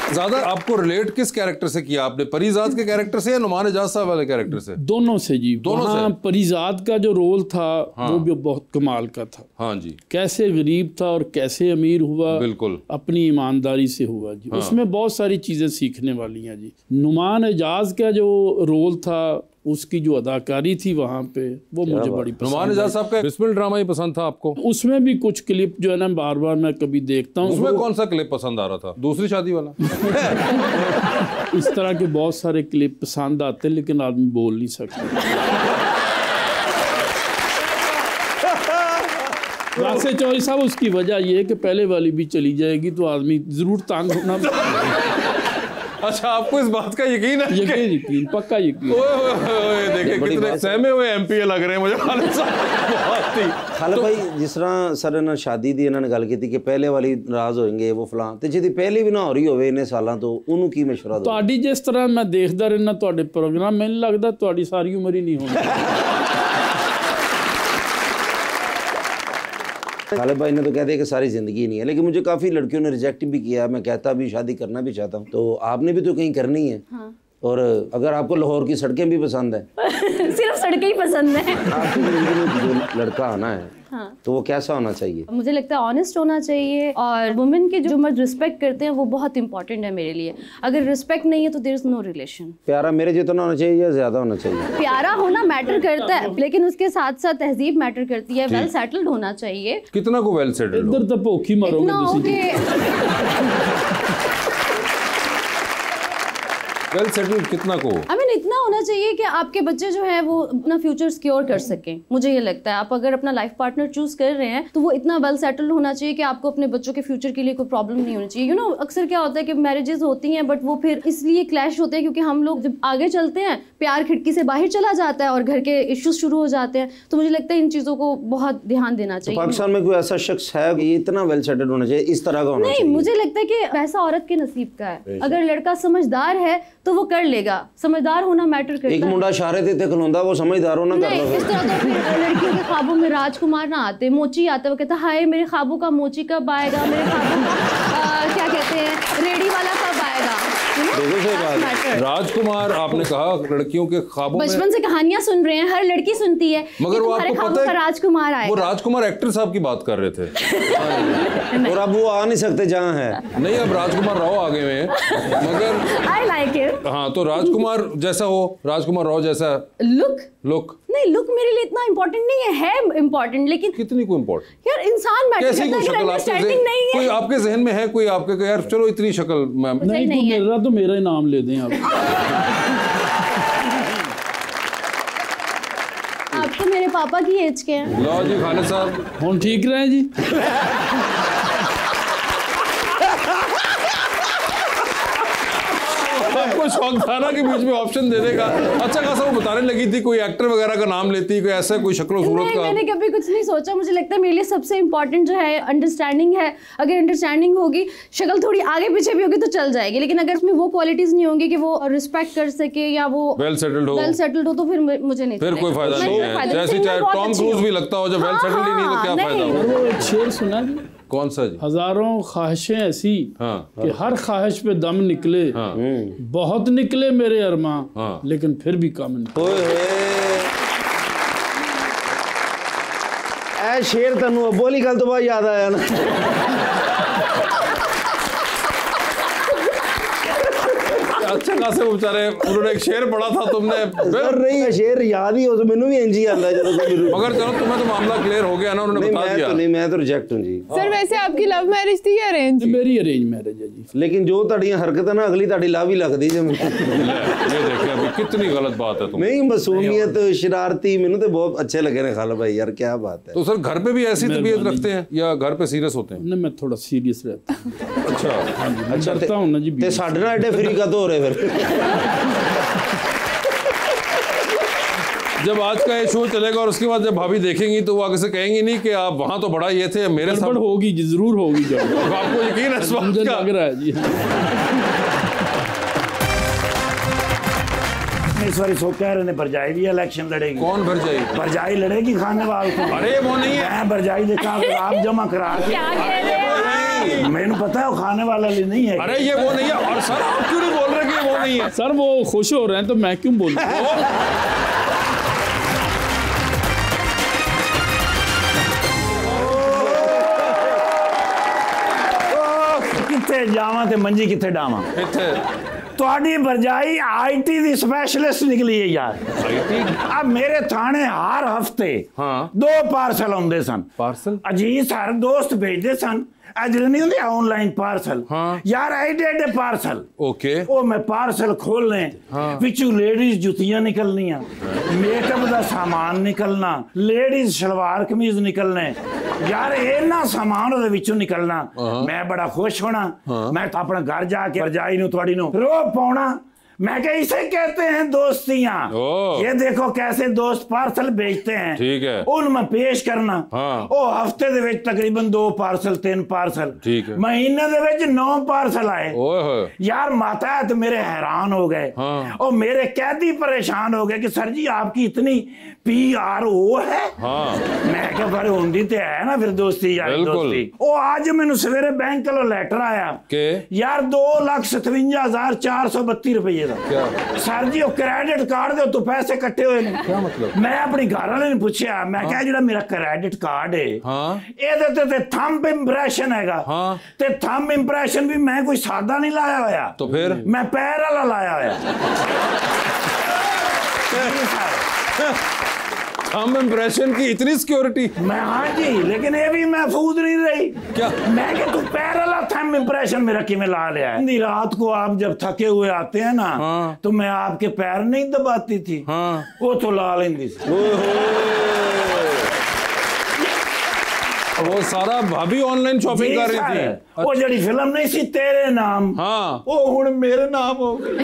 Speaker 1: ज्यादा आपको रिलेट किस कैरेक्टर से किया आपने, परिजात के कैरेक्टर से या नुमान एजाज साहब वाले कैरेक्टर से?
Speaker 6: दोनों से जी।
Speaker 1: दोनों
Speaker 6: वहाँ
Speaker 1: से?
Speaker 6: परिजात का जो रोल था वो भी बहुत कमाल का था।
Speaker 1: हाँ जी।
Speaker 6: कैसे गरीब था और कैसे अमीर हुआ,
Speaker 1: बिल्कुल
Speaker 6: अपनी ईमानदारी से हुआ जी। उसमें बहुत सारी चीजें सीखने वाली हैं जी। नुमान एजाज का जो रोल था, उसकी जो अदाकारी थी वहाँ पे, वो मुझे बड़ी
Speaker 1: नुमान
Speaker 6: पसंद
Speaker 1: एजाज
Speaker 6: आई।
Speaker 1: साहब का बिस्मिल ड्रामा ही पसंद था आपको?
Speaker 6: उसमें भी कुछ क्लिप जो है ना बार बार मैं कभी देखता हूँ।
Speaker 1: उसमें कौन सा क्लिप पसंद आ रहा था? दूसरी शादी वाला?
Speaker 6: इस तरह के बहुत सारे क्लिप पसंद आते हैं लेकिन आदमी बोल नहीं सकता। वैसे चौधरी साहब उसकी वजह ये है कि पहले वाली भी चली जाएगी तो आदमी जरूर तंग होना।
Speaker 1: अच्छा, आपको इस बात का यकीन है?
Speaker 6: यकीन, पक्का यकीन।
Speaker 1: देखिए कितने सहमे हुए एमपीए लग रहे हैं मुझे खालिद साहब, बहुत ही।
Speaker 2: खालिद भाई, जिस तरह सर ने शादी दी इन्होंने गल की कि पहले वाली नाराज होएंगे वो फलां, ते जिदी पहली भी ना हो रही होवे इन्ने सालां तो उन्होंने की मशवरा दो?
Speaker 6: ਤੁਹਾਡੀ जिस तरह मैं देखता रहना ਤੁਹਾਡੇ प्रोग्राम, ਮੈਨੂੰ लगता ਤੁਹਾਡੀ सारी उम्र ही नहीं होनी।
Speaker 2: खालिद भाई ने तो कह दिया कि सारी जिंदगी नहीं है, लेकिन मुझे काफ़ी लड़कियों ने रिजेक्ट भी किया। मैं कहता भी शादी करना भी चाहता हूँ, तो आपने भी तो कहीं करनी है। हाँ। और अगर आपको लाहौर की सड़कें भी पसंद है
Speaker 5: सिर्फ सड़कें ही पसंद है।
Speaker 2: आपकी जिंदगी में जो लड़का आना है,
Speaker 5: हाँ।
Speaker 2: तो वो कैसा होना चाहिए?
Speaker 5: मुझे लगता है ऑनेस्ट होना चाहिए, और वुमेन के जो मर्द रिस्पेक्ट करते हैं वो बहुत इंपॉर्टेंट है मेरे लिए। अगर रिस्पेक्ट नहीं है तो देयर इज नो रिलेशन।
Speaker 2: प्यारा मेरे जितना होना चाहिए या ज्यादा होना चाहिए?
Speaker 5: प्यारा होना मैटर करता है, लेकिन उसके साथ साथ तहजीब मैटर करती है। वेल सेटल्ड होना चाहिए।
Speaker 1: कितना को वेल सेटल्ड?
Speaker 6: इधर तो भूखी मरोगे
Speaker 1: वेल सेटल्ड कितना को?
Speaker 5: आई मीन इतना होना चाहिए कि आपके बच्चे जो है वो अपना फ्यूचर सिक्योर कर सकें। मुझे ये लगता है आप अगर अपना लाइफ पार्टनर चूज कर रहे हैं तो वो इतना वेल सेटल्ड होना चाहिए कि आपको अपने बच्चों के फ्यूचर के लिए कोई प्रॉब्लम नहीं होनी चाहिए। यू नो, अक्सर क्या होता है कि मैरिजेस होती हैं बट वो फिर इसलिए क्लैश होते हैं क्योंकि हम लोग जब आगे चलते हैं प्यार खिड़की से बाहर चला जाता है और घर के इश्यूज शुरू हो जाते हैं। तो मुझे लगता है इन चीजों को बहुत ध्यान देना चाहिए।
Speaker 2: पाकिस्तान में कोई ऐसा शख्स है कि इतना वेल सेटल्ड होना चाहिए, इस तरह का होना चाहिए?
Speaker 5: नहीं, मुझे लगता है कि पैसा औरत के नसीब का है। अगर लड़का समझदार है तो वो कर लेगा। समझदार होना मैटर करता है।
Speaker 2: एक मुंडा इशारे ते खलोंदा वो समझदार होना कर लो।
Speaker 5: इस तरह तो फिर लड़कियों के ख्वाबों में राजकुमार ना आते, मोची आता, वो कहता हाय मेरे ख्वाबों का मोची कब आएगा, मेरे ख्वाबों का क्या कहते हैं रेडी वाला कब आएगा।
Speaker 1: राजकुमार आपने कहा लड़कियों के ख्वाबों में,
Speaker 5: बचपन से कहानियां सुन रहे हैं, हर लड़की सुनती है,
Speaker 1: मगर वो आपको पता है
Speaker 5: राजकुमार आएगा।
Speaker 1: वो राजकुमार एक्टर साहब की बात कर रहे थे
Speaker 2: और अब वो आ नहीं सकते जहाँ है।
Speaker 1: नहीं, अब राजकुमार राव आ गए हैं, मगर
Speaker 5: आई लाइक इट।
Speaker 1: हाँ, तो राजकुमार जैसा हो, राजकुमार राव जैसा
Speaker 5: लुक
Speaker 1: लुक
Speaker 5: नहीं, लुक मेरे लिए इतना इम्पोर्टेंट नहीं है इम्पोर्टेंट, लेकिन
Speaker 1: कितनी को इम्पोर्टेंट
Speaker 5: यार इंसान मैटर
Speaker 1: कैसी
Speaker 5: करता
Speaker 1: कोई
Speaker 5: है,
Speaker 1: शक्ल आपके
Speaker 5: अंडरस्टैंडिंग नहीं
Speaker 1: कोई
Speaker 5: है।
Speaker 1: आपके जहन में है कोई आपके यार चलो इतनी शक्ल मैम
Speaker 6: नहीं तो मेरा ही नाम ले दें आप।
Speaker 5: आप तो मेरे पापा की एज के हैं।
Speaker 1: लो जी खालिद साहब
Speaker 6: हम ठीक रहे जी।
Speaker 1: आपको शौक था ना कि बीच में ऑप्शन देने का। अच्छा खासा वो बताने लगी थी कोई एक्टर वगैरह का नाम लेती, कोई ऐसा कोई शक्ल सूरत
Speaker 5: नहीं,
Speaker 1: का।
Speaker 5: मैंने कभी कुछ नहीं सोचा। मुझे लगता है मेरे लिए सबसे इम्पोर्टेंट जो है अंडरस्टैंडिंग है। अगर अंडरस्टैंडिंग होगी, शक्ल थोड़ी आगे पीछे भी होगी तो चल जाएगी, लेकिन अगर उसमें वो क्वालिटीज नहीं होंगी कि वो रिस्पेक्ट कर सके या वो
Speaker 1: वेल सेटल्ड हो
Speaker 5: तो फिर मुझे नहीं
Speaker 1: फिर कोई फायदा नहीं है। जैसे चाहे टॉम क्रूज भी लगता हो, जब वेल सेटल्ड ही नहीं तो क्या फायदा हो।
Speaker 6: वो एक शेर सुना जी,
Speaker 1: कौन सा जी?
Speaker 6: हजारों ख्वाहिशें ऐसी
Speaker 1: हाँ
Speaker 6: कि हर ख्वाहिश पे दम निकले,
Speaker 1: हाँ
Speaker 6: बहुत निकले मेरे अरमां,
Speaker 1: हाँ।
Speaker 6: लेकिन फिर भी कम निकले।
Speaker 2: ए शेर तनु बोली गल तो बहुत याद आया ना।
Speaker 1: अच्छा खासे बेचारे उन्होंने एक शेर पढ़ा था तुमने
Speaker 2: सर नहीं शेर याद ही हो तो मैनू भी इंज ही आंदा जदों कोई
Speaker 1: मगर चलो तुम्हें तो मामला क्लियर हो गया ना, उन्होंने बता दिया।
Speaker 2: मैं तो रिजेक्ट हूं जी।
Speaker 4: सर वैसे आपकी लव मैरिज थी या अरेंज?
Speaker 6: मेरी अरेंज मैरिज है जी।
Speaker 2: लेकिन जो ਤੁਹਾਡੀਆਂ हरकतां ना अगली ਤੁਹਾਡੀ लव ही लगदी जे
Speaker 1: ये देखिए अभी कितनी गलत बात है तुम।
Speaker 2: नहीं मासूमियत शरारती मैनू तो बहुत अच्छे लगे ने खाला भाई यार क्या बात है।
Speaker 1: तो सर घर पे भी ऐसी तबीयत रखते हैं या घर पे सीरियस होते हैं?
Speaker 6: नहीं मैं थोड़ा सीरियस रहता हूँ।
Speaker 1: अच्छा
Speaker 6: मैं डरता हूँ ना जी।
Speaker 2: ते साडे नाल एडे फ्री का तो हो रहे फिर।
Speaker 1: जब आज का ये शो चलेगा और उसके बाद जब भाभी देखेंगी तो वो आगे से कहेंगी नहीं कि आप वहां तो बड़ा ये थे मेरे साथ
Speaker 6: गड़बड़ होगी जी, जरूर होगी। जब
Speaker 1: आपको यकीन है इस बात
Speaker 6: मुझे
Speaker 1: का?
Speaker 6: लग रहा है जी।
Speaker 3: इस बार सो कह रहे ने भरजाई भी इलेक्शन लड़ेगी।
Speaker 1: कौन भर जाएगी?
Speaker 3: भरजाई लड़ेगी खानेवाल को।
Speaker 1: अरे वो नहीं है।
Speaker 3: मैं भरजाई देखा आप जमा करा के मैंने पता है वो खाने वाला लिए नहीं है।
Speaker 1: अरे ये वो नहीं है। और सर आप क्यों नहीं बोल रहे कि ये वो नहीं है?
Speaker 6: सर वो खुश हो रहे हैं तो मैं क्यों बोलूं?
Speaker 3: किथे जावा ते मंजी किथे डावा।
Speaker 1: किथे
Speaker 3: ਤੁਹਾਡੀ ਭਰਜਾਈ आईटी ਦੀ स्पेशलिस्ट निकली है यार। अब मेरे थाने हर हफ्ते
Speaker 1: हाँ
Speaker 3: 2 पार्सल आਉਂਦੇ ਸਨ।
Speaker 1: पार्सल
Speaker 3: अजीज सारे दोस्त भेजते सन। ਅੱਜ ਨਹੀਂ ਹੁੰਦੇ ऑनलाइन पार्सल।
Speaker 1: हाँ
Speaker 3: यार एडे पार्सल।
Speaker 1: ओके
Speaker 3: ਉਹ ਮੈਂ ਪਾਰਸਲ ਖੋਲਨੇ ਵਿੱਚੋਂ ਲੇਡੀਜ਼ ਜੁੱਤੀਆਂ ਨਿਕਲਣੀਆਂ, ਮੇਕਅਪ ਦਾ ਸਾਮਾਨ ਨਿਕਲਣਾ, ਲੇਡੀਜ਼ ਸਲਵਾਰ ਕਮੀਜ਼ ਨਿਕਲਣੇ। यार इन्ना सामान ਉਹਦੇ ਵਿੱਚੋਂ ਨਿਕਲਣਾ। मैं बड़ा खुश होना। मैं तो अपना घर जाके भरजाई ਨੂੰ ਤੁਹਾਡੀ ਨੂੰ रो पाਉਣਾ। मैं क्या इसे कहते हैं दोस्तियां। ये देखो कैसे दोस्त पार्सल भेजते हैं।
Speaker 1: ठीक है
Speaker 3: उनमें पेश करना।
Speaker 1: हाँ
Speaker 3: ओ हफ्ते दे विच तकरीबन 2 पार्सल 3 पार्सल।
Speaker 1: ठीक है
Speaker 3: महीने दे विच 9 पार्सल आए।
Speaker 1: ओए होए
Speaker 3: यार माताहत मेरे हैरान हो गए।
Speaker 1: हाँ
Speaker 3: और मेरे कैदी परेशान हो गए कि सर जी आपकी इतनी PRO है।
Speaker 1: हाँ
Speaker 3: मैं क्या पर होंदी ते है ना फिर दोस्ती यार दोस्ती। ओ आज मैनू सवेरे बैंक वालों लेटर आया
Speaker 1: के
Speaker 3: यार 2,57,432 रुपये का।
Speaker 1: क्या
Speaker 3: सर जी वो क्रेडिट कार्ड दे तो पैसे कट्टे हुए ने।
Speaker 1: क्या मतलब?
Speaker 3: मैं अपनी घर वाले ने पूछा मैं क्या जेड़ा मेरा क्रेडिट कार्ड है
Speaker 1: हाँ
Speaker 3: ਇਹਦੇ ਤੇ थंब इंप्रेशन हैगा।
Speaker 1: हाँ
Speaker 3: ते थंब इंप्रेशन भी मैं कोई सादा नहीं लाया होया
Speaker 1: तो फिर
Speaker 3: मैं पैर वाला लाया होया।
Speaker 1: थंब इंप्रेशन की इतनी सिक्योरिटी?
Speaker 3: मैं हाँ जी लेकिन ये भी महफूज नहीं रही।
Speaker 1: क्या?
Speaker 3: मैं कि तू पैर वाला थंब इंप्रेशन मेरा किमें ला लिया है। इतनी रात को आप जब थके हुए आते हैं ना
Speaker 1: हाँ
Speaker 3: तो मैं आपके पैर नहीं दबाती थी।
Speaker 1: हाँ
Speaker 3: वो तो ला लेंदी सी।
Speaker 1: वो सारा भाभी ऑनलाइन शॉपिंग कर रही थी।
Speaker 3: वो जड़ी फिल्म नहीं सी तेरे नाम
Speaker 1: हाँ
Speaker 3: वो हुण मेरे नाम हो गई।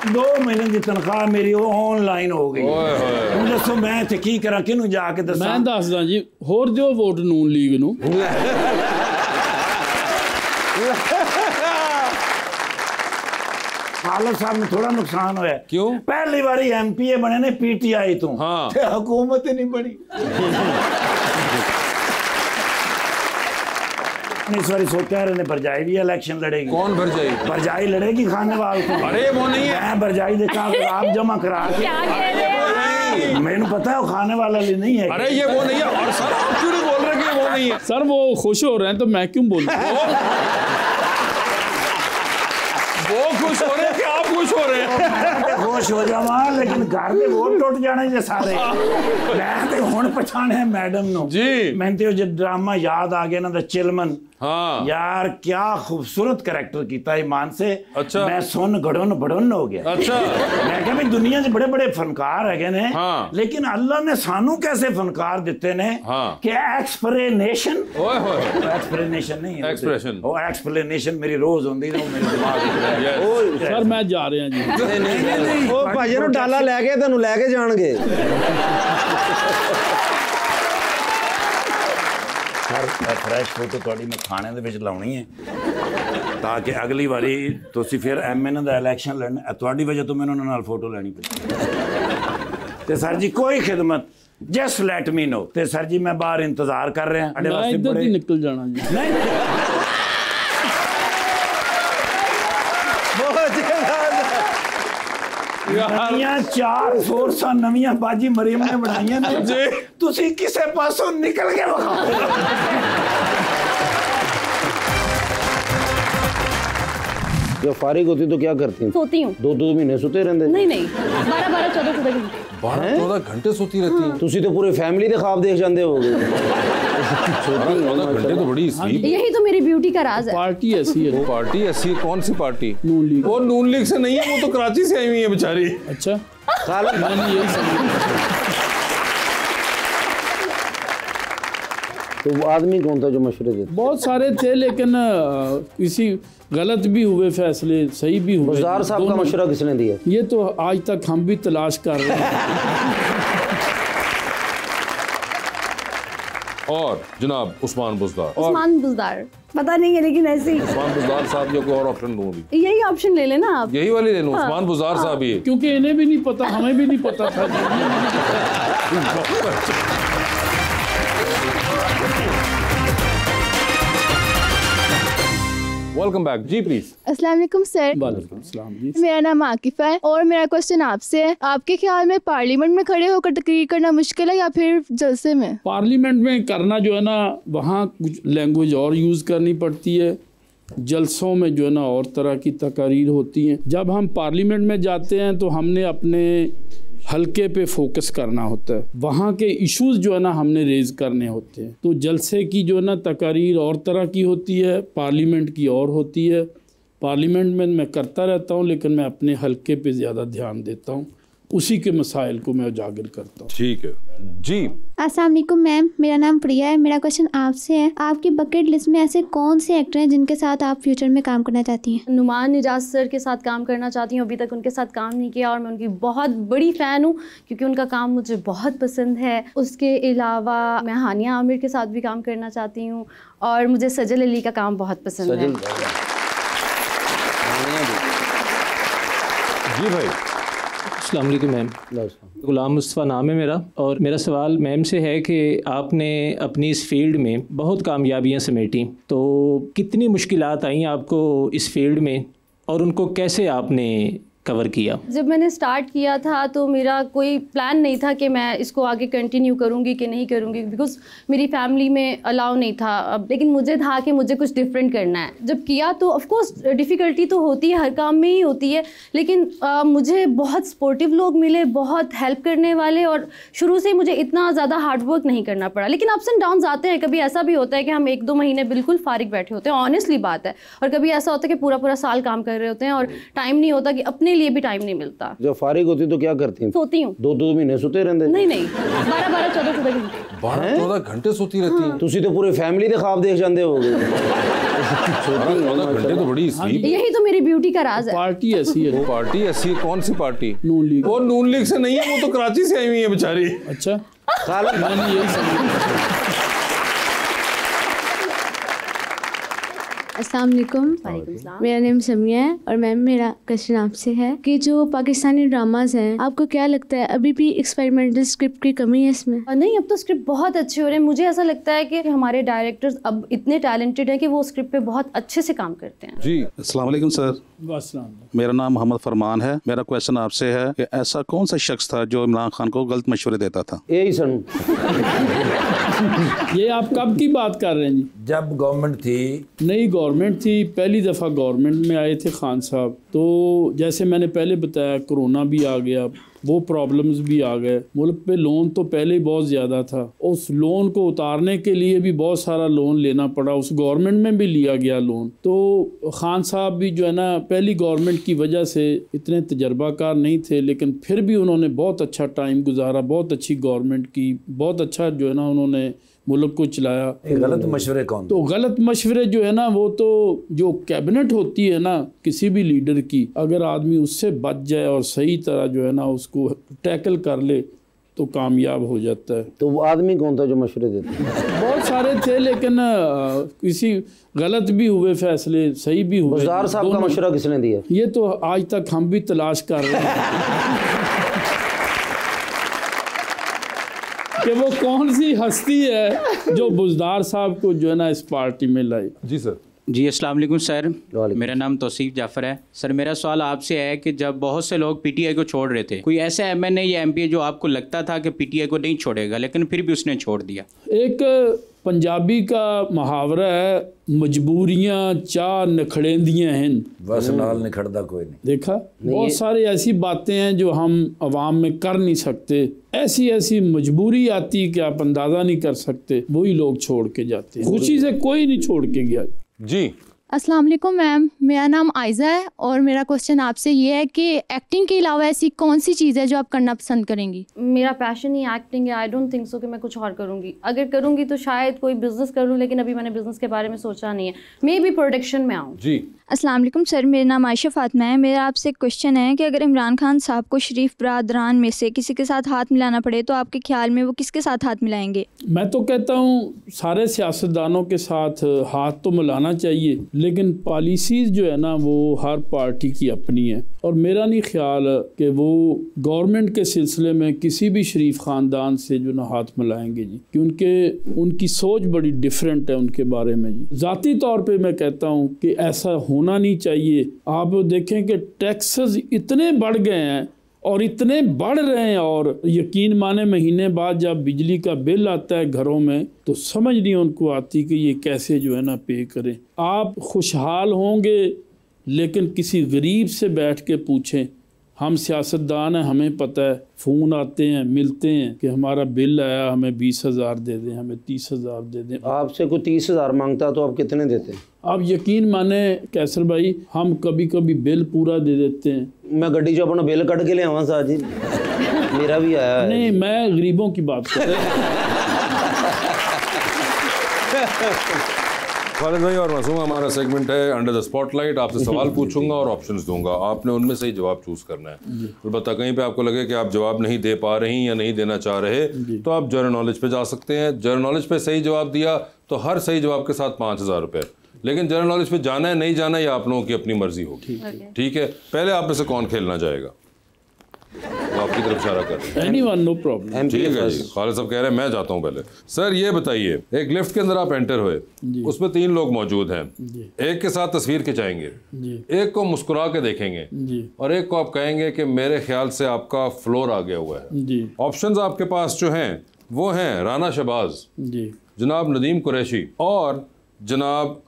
Speaker 3: 2 महीने की तनख्वाह मेरी वो ऑनलाइन हो गई। ਹੁਣ ਦੱਸੋ ਮੈਂ ਇੱਥੇ ਕੀ ਕਰਾਂ ਕਿਹਨੂੰ ਜਾ ਕੇ ਦੱਸਾਂ।
Speaker 6: मैं ਦੱਸਦਾ ਜੀ ਹੋਰ ਦਿਓ ਵੋਟ ਨੂਨ ਲੀਗ ਨੂੰ।
Speaker 3: खालिद साहब में थोड़ा नुकसान होया।
Speaker 1: क्यों?
Speaker 3: पहली बारी MPA बने ने PTI तो
Speaker 1: हाँ
Speaker 3: हुकूमत ही नहीं बनी। इस बार सो कह रहे ने भरजाई भी इलेक्शन लड़ेगी।
Speaker 1: कौन भर जाएगी?
Speaker 3: भरजाई लड़ेगी खानेवाल को।
Speaker 1: अरे वो नहीं है।
Speaker 3: मैं भरजाई देखा आप जमा करा के मैंने पता है वो खाने वाला लिए नहीं है।
Speaker 1: अरे ये वो नहीं है। और सर आप क्यों नहीं बोल रहे कि ये वो नहीं है?
Speaker 6: सर वो खुश हो रहे हैं तो मैं क्यों बोलूं?
Speaker 1: वो खुश हो रहे हैं कि आप खुश हो रहे हैं।
Speaker 3: खुश हो जावा लेकिन घर ਦੇ ਹੋਰ ਟੁੱਟ ਜਾਣੇ ਜੇ ਸਾਰੇ। ਮੈਂ ਤੇ ਹੁਣ ਪਛਾਣਿਆ ਮੈਡਮ ਨੂੰ
Speaker 1: ਜੀ।
Speaker 3: ਮੈਨੂੰ ਤੇ ਉਹ ਜੇ ਡਰਾਮਾ ਯਾਦ ਆ ਗਿਆ ਇਹਨਾਂ ਦਾ ਚਿਲਮਨ।
Speaker 1: हाँ
Speaker 3: यार क्या खूबसूरत कैरेक्टर किया ईमान से।
Speaker 1: अच्छा।
Speaker 3: मैं सुन गड़न बड़न हो गया।
Speaker 1: अच्छा।
Speaker 3: मैं क्या भी दुनिया से बड़े बड़े फनकार है ने
Speaker 1: हाँ।
Speaker 3: लेकिन अल्लाह ने सानू कैसे फनकार दिते ने
Speaker 1: हाँ।
Speaker 3: कि एक्सप्लेनेशन
Speaker 1: ओए होए
Speaker 3: एक्सप्लेनेशन नहीं है
Speaker 1: Expression।
Speaker 3: वो एक्सप्लेनेशन मेरी रोज होंदी ना मेरे दिमाग में
Speaker 1: Yes।
Speaker 6: सर मैं जा रहे हैं जी।
Speaker 3: नहीं
Speaker 2: ਉਹ ਭਾਜੀ ਨੂੰ ਡਾਲਾ ਲੈ ਕੇ ਤੁਹਾਨੂੰ ਲੈ ਕੇ ਜਾਣਗੇ।
Speaker 3: फ्रैश फोटो थोड़ी मैं खाने दे विच लाउणी है ताकि अगली बारी तुसी फिर एमएन दा इलेक्शन लड़ना थोड़ी वजह तो मैंने उन्हां नाल फोटो लेनी पई ते सर जी कोई खिदमत जस्ट लेट मी नो ते सर जी मैं बाहर इंतजार कर रहे हैं अड़े
Speaker 6: मैं
Speaker 3: वास्ते
Speaker 6: इधर
Speaker 3: बड़े
Speaker 6: ही निकल जाना जी।
Speaker 3: नहीं नवीਆਂ चार फोर्सां नवीਆਂ बाजी मरियम ने बनाईਆਂ ने
Speaker 1: जी।
Speaker 3: तुसी किसे पासों निकल के विखाओ।
Speaker 2: जब फारिग होती तो क्या करती हैं?
Speaker 5: सोती हूँ।
Speaker 2: 2-2 महीने सोते रहते?
Speaker 5: नहीं नहीं 12-14 घंटे
Speaker 1: 12-14 घंटे सोती रहती हैं।
Speaker 2: ਤੁਸੀਂ तो पूरे फैमिली के ख्वाब देख जाते होगे।
Speaker 1: 12 घंटे तो बड़ी स्लीप।
Speaker 5: यही तो मेरी ब्यूटी का राज है।
Speaker 6: पार्टी ऐसी है।
Speaker 1: वो पार्टी ऐसी कौन सी पार्टी?
Speaker 6: नून लीग।
Speaker 1: वो नून लीग से नहीं है, वो तो कराची से आई हुई है बेचारी।
Speaker 6: अच्छा मैंने यही समझा।
Speaker 2: तो वो आदमी कौन था जो मशवरे देता?
Speaker 6: बहुत सारे थे लेकिन किसी गलत भी हुए फैसले, सही भी हुए।
Speaker 2: बुज़दार साहब का
Speaker 6: दोनों।
Speaker 2: मशवरा किसने दिया?
Speaker 6: ये तो आज तक हम भी तलाश कर रहे हैं।
Speaker 1: और जनाब उस्मान बुज़दार।
Speaker 5: उस्मान बुज़दार पता नहीं है लेकिन ऐसे ही
Speaker 1: उस्मान बुज़दार साहब या कोई और ऑप्शन दूंगी?
Speaker 5: यही ऑप्शन ले लेना आप।
Speaker 1: यही वाली ले लूं? उस्मान बुज़दार साहब ही है।
Speaker 6: क्योंकि इन्हें भी नहीं पता, हमें भी नहीं पता था।
Speaker 1: Welcome back ji please.
Speaker 7: अस्सलाम वालेकुम सर।
Speaker 6: वालेकुम सलाम जी।
Speaker 7: मेरा नाम आकिफ़ा है और मेरा क्वेश्चन आपसे है, आपके ख्याल में पार्लियामेंट में खड़े होकर तकरीर करना मुश्किल है या फिर जलसे में?
Speaker 6: पार्लियामेंट में करना जो है ना, वहाँ कुछ लैंग्वेज और यूज़ करनी पड़ती है। जलसों में जो है ना और तरह की तकारीर होती हैं। जब हम पार्लियामेंट में जाते हैं तो हमने अपने हल्के पे फोकस करना होता है, वहाँ के इश्यूज़ जो है ना हमने रेज़ करने होते हैं। तो जलसे की जो है ना तकारीर और तरह की होती है, पार्लियामेंट की और होती है। पार्लियामेंट में मैं करता रहता हूँ लेकिन मैं अपने हल्के पे ज़्यादा ध्यान देता हूँ, उसी के मसाइल को मैं उजागर करता हूँ।
Speaker 1: ठीक है जी।
Speaker 7: अस्सलाम वालेकुम मैम, मेरा नाम प्रिया है। मेरा क्वेश्चन आपसे है, आपकी बकेट लिस्ट में ऐसे कौन से एक्टर हैं जिनके साथ आप फ्यूचर में काम करना चाहती हैं?
Speaker 5: नुमान निजात सर के साथ काम करना चाहती हूँ। अभी तक उनके साथ काम नहीं किया और मैं उनकी बहुत बड़ी फ़ैन हूँ क्योंकि उनका काम मुझे बहुत पसंद है। उसके अलावा मैं हानिया आमिर के साथ भी काम करना चाहती हूँ और मुझे सजल अली का काम बहुत पसंद है।
Speaker 1: जी भाई।
Speaker 8: अस्सलाम वालेकुम मैम, गुलाम मुस्तफ़ा नाम है मेरा और मेरा सवाल मैम से है कि आपने अपनी इस फील्ड में बहुत कामयाबियां समेटी, तो कितनी मुश्किलात आई आपको इस फील्ड में और उनको कैसे आपने कवर किया? जब
Speaker 5: मैंने स्टार्ट किया था तो मेरा कोई प्लान नहीं था कि मैं इसको आगे कंटिन्यू करूँगी कि नहीं करूँगी, बिकॉज मेरी फैमिली में अलाउ नहीं था। लेकिन मुझे था कि मुझे कुछ डिफरेंट करना है। जब किया तो ऑफकोर्स डिफ़िकल्टी तो होती है, हर काम में ही होती है, लेकिन मुझे बहुत सपोर्टिव लोग मिले, बहुत हेल्प करने वाले, और शुरू से मुझे इतना ज़्यादा हार्डवर्क नहीं करना पड़ा। लेकिन अप्स एंड डाउन्स आते हैं, कभी ऐसा भी होता है कि हम 1-2 महीने बिल्कुल फारिग बैठे होते हैं, ऑनेस्टली बात है, और कभी ऐसा होता है कि पूरा साल काम कर रहे होते हैं और टाइम नहीं होता, कि अपने लिए भी टाइम नहीं मिलता।
Speaker 2: जब फारिग होती तो क्या करती हैं?
Speaker 5: सोती हूँ।
Speaker 2: 2-2 महीने सोते रहते?
Speaker 5: नहीं 12-14 घंटे
Speaker 1: 12-14 घंटे सोती रहती हैं।
Speaker 2: तुसी तो पूरे फैमिली के ख्वाब देख जाते होगे।
Speaker 1: 12 घंटे तो बड़ी स्लीप।
Speaker 5: यही तो मेरी ब्यूटी का राज है।
Speaker 6: पार्टी ऐसी है।
Speaker 1: वो पार्टी ऐसी कौन सी पार्टी?
Speaker 6: नून लीग।
Speaker 1: वो नून लीग से नहीं है, वो तो कराची से आई हुई है बेचारी।
Speaker 6: अच्छा मैंने यही समझा।
Speaker 7: अस्सलाम वालेकुम, मेरा नाम समिया है और मैम मेरा क्वेश्चन आपसे है कि जो पाकिस्तानी ड्रामाज हैं, आपको क्या लगता है अभी भी एक्सपेरिमेंटल स्क्रिप्ट की कमी है इसमें?
Speaker 5: नहीं, अब तो स्क्रिप्ट बहुत अच्छे हो रहे हैं। मुझे ऐसा लगता है कि हमारे डायरेक्टर्स अब इतने टैलेंटेड हैं कि वो स्क्रिप्ट पे बहुत अच्छे से काम करते हैं।
Speaker 1: जी
Speaker 9: अस्सलाम वालेकुम सर, मेरा नाम मोहम्मद फरमान है। मेरा क्वेश्चन आपसे है कि ऐसा कौन सा शख्स था जो इमरान खान को गलत मशवरे देता था?
Speaker 2: यही सन।
Speaker 6: ये आप कब की बात कर रहे हैं जी?
Speaker 3: जब गवर्नमेंट थी,
Speaker 6: नई गवर्नमेंट थी, पहली दफ़ा गवर्नमेंट में आए थे खान साहब, तो जैसे मैंने पहले बताया कोरोना भी आ गया, वो प्रॉब्लम्स भी आ गए, मुल्क पे लोन तो पहले ही बहुत ज़्यादा था, उस लोन को उतारने के लिए भी बहुत सारा लोन लेना पड़ा, उस गवर्नमेंट में भी लिया गया लोन। तो खान साहब भी जो है ना पहली गवर्नमेंट की वजह से इतने तजर्बाकार नहीं थे, लेकिन फिर भी उन्होंने बहुत अच्छा टाइम गुजारा, बहुत अच्छी गवर्नमेंट की, बहुत अच्छा जो है ना उन्होंने मुल्क को चलाया।
Speaker 3: गलत मशवरे कौन?
Speaker 6: तो गलत मशवरे जो है ना, वो तो जो कैबिनेट होती है ना किसी भी लीडर की, अगर आदमी उससे बच जाए और सही तरह जो है ना उसको टैकल कर ले तो कामयाब हो जाता है।
Speaker 2: तो वो आदमी कौन था जो मशवरे देते?
Speaker 6: बहुत सारे थे, लेकिन किसी गलत भी हुए फैसले, सही भी हुए।
Speaker 2: बुज़दार साहब का मशवरा किसने दिया?
Speaker 6: ये तो आज तक हम भी तलाश कर रहे हैं कि वो कौन सी हस्ती है जो बुज़दार साहब को जो है ना इस पार्टी में लाई।
Speaker 1: जी सर।
Speaker 10: जी अस्सलाम वालेकुम सर, मेरा नाम तौसीफ जाफ़र है। सर मेरा सवाल आपसे है कि जब बहुत से लोग पीटीआई को छोड़ रहे थे, कोई ऐसा एमएनए या एमपी जो आपको लगता था कि पीटीआई को नहीं छोड़ेगा लेकिन फिर भी उसने छोड़ दिया?
Speaker 6: एक पंजाबी का मुहावरा है, मजबूरियां चाह नखड़ेंदियां हैं,
Speaker 3: बस नाल निखड़दा कोई नहीं।
Speaker 6: देखा, बहुत सारी ऐसी बातें हैं जो हम अवाम में कर नहीं सकते, ऐसी ऐसी मजबूरी आती है कि आप अंदाज़ा नहीं कर सकते, वही लोग छोड़ के जाते हैं। खुशी से कोई नहीं छोड़ के गया।
Speaker 1: जी
Speaker 11: अस्सलाम वालेकुम मैम, मेरा नाम आयज़ा है और मेरा क्वेश्चन आपसे ये है कि एक्टिंग के अलावा ऐसी कौन सी चीज़ है जो आप करना पसंद करेंगी?
Speaker 5: मेरा पैशन ही एक्टिंग है। आई डोंट थिंक सो कि मैं कुछ और करूँगी। अगर करूँगी तो शायद कोई बिजनेस करूँ, लेकिन अभी मैंने बिजनेस के बारे में सोचा नहीं है। मे बी प्रोडक्शन में आऊँ।
Speaker 1: जी
Speaker 12: अस्सलाम वालेकुम सर, मेरा नाम आयशा फातिमा है। मेरा आपसे क्वेश्चन है कि अगर इमरान खान साहब को शरीफ बरादरान में से किसी के साथ हाथ मिलाना पड़े तो आपके ख्याल में वो किसके साथ हाथ मिलाएंगे?
Speaker 6: मैं तो कहता हूँ सारे सियासतदानों के साथ हाथ तो मिलाना चाहिए, लेकिन पॉलिसीज़ जो है ना वो हर पार्टी की अपनी है, और मेरा नहीं ख्याल कि वो गवर्नमेंट के सिलसिले में किसी भी शरीफ ख़ानदान से जो ना हाथ मिलाएंगे जी, कि उनकी सोच बड़ी डिफरेंट है उनके बारे में जी। ज़ाती तौर पे मैं कहता हूँ कि ऐसा होना नहीं चाहिए। आप देखें कि टैक्सेस इतने बढ़ गए हैं और इतने बढ़ रहे हैं, और यकीन माने महीने बाद जब बिजली का बिल आता है घरों में तो समझ नहीं उनको आती कि ये कैसे जो है ना पे करें। आप खुशहाल होंगे, लेकिन किसी गरीब से बैठ के पूछें। हम सियासतदान हैं, हमें पता है, फ़ोन आते हैं, मिलते हैं कि हमारा बिल आया, हमें 20,000 दे दें, हमें 30,000 दे दें।
Speaker 2: आपसे कोई 30,000 मांगता तो आप कितने देते हैं?
Speaker 6: आप यकीन माने कैसर भाई, हम कभी कभी बिल पूरा दे देते हैं।
Speaker 2: मैं गड्डी जो अपना बिल कट के ले आवा साहब जी, मेरा भी आया है।
Speaker 6: नहीं, मैं गरीबों की बात कर रहा हूँ।
Speaker 1: खालिद भाई और मासूम, हमारा सेगमेंट है अंडर द स्पॉटलाइट। आपसे सवाल पूछूंगा और ऑप्शंस दूंगा, आपने उनमें से ही जवाब चूज करना है। अलबत्ता कहीं पे आपको लगे कि आप जवाब नहीं दे पा रही या नहीं देना चाह रहे तो आप जनरल नॉलेज पे जा सकते हैं। जनरल नॉलेज पे सही जवाब दिया तो हर सही जवाब के साथ 5,000 रुपये, लेकिन जनरल नॉलेज पे जाना है नहीं जाना ये आप लोगों की अपनी मर्जी होगी। ठीक है, पहले आप में से कौन खेलना चाहेगा? तो आपकी तरफ इशारा कर रहे हैं।
Speaker 6: Anyone, no problem।
Speaker 1: ठीक है जी, खालिद साहब कह रहे हैं मैं जाता हूँ पहले। सर ये बताइए, एक लिफ्ट के अंदर आप एंटर हुए, उसमें 3 लोग मौजूद हैं, एक के साथ तस्वीर खिंचाएंगे, एक को मुस्कुरा के देखेंगे और एक को आप कहेंगे कि मेरे ख्याल से आपका फ्लोर आ गया हुआ है। ऑप्शंस आपके पास जो हैं वो हैं राना शहबाज, जनाब नदीम कुरैशी और जनाब